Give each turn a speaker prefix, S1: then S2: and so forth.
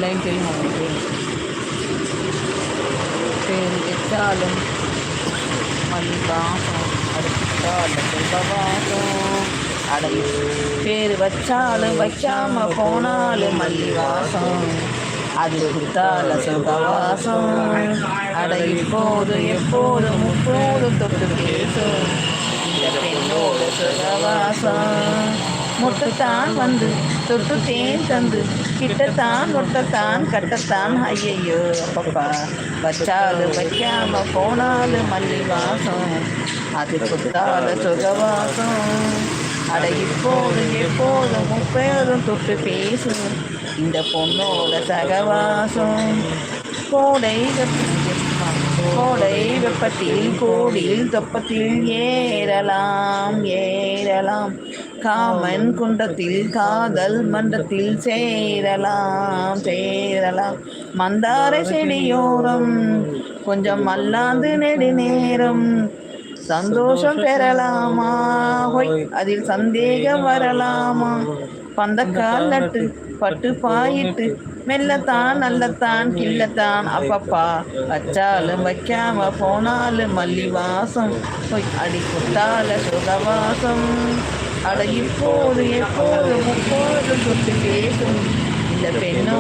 S1: Line தெரியும் உங்களுக்கு. பேர் வச்சாலும் மல்லி வாசம் அடுத்தாலும் சுகவாசம் அடங்கி. பேர் வச்சாலும் வைக்காம போனாலும் மல்லி வாசம் அது குத்தால சுகவாசம் அட இப்போது எப்போதும் முப்போதும் தொட்டு பேசும் இந்த பெண்ணோட சுகவாசம். முட்டத்தான் வந்து தொட்டு தேன் தந்து கிட்டத்தான் முட்டத்தான் கட்டத்தான் ஐயையோ அப்பப்பா வச்சாலும் வைக்காம போனாலும் மல்லி வாசம் அது குத்தால சுகவாசம் அட இப்போது எப்போதும் முப்போதும் தொட்டு பேசும் இந்த பொண்ணோட சகவாசம். கோடை வெப்பத்தில் கோடில் தொப்பத்தில் ஏறலாம் ஏறலாம் காமன் குண்டத்தில் காதல் மன்றத்தில் சேரலாம் சேரலாம். மந்தார செடியோரம் கொஞ்சம் மல்லாந்து நெடுநேரம் சந்தோஷம் பெறலாமா ஹொய் அதில் சந்தேகம் வரலாமா. பந்தக்கால் நட்டு பட்டு பாயிட்டு மெல்லத்தான் நல்லத்தான் கிள்ளத்தான் அப்பப்பா வச்சாலும் வைக்காம போனாலும் மல்லி வாசம் பொய் அடி குத்தால சுகவாசம் அட இப்போது எப்போது முப்போது தொட்டு பேசும் இந்த பெண்ணோ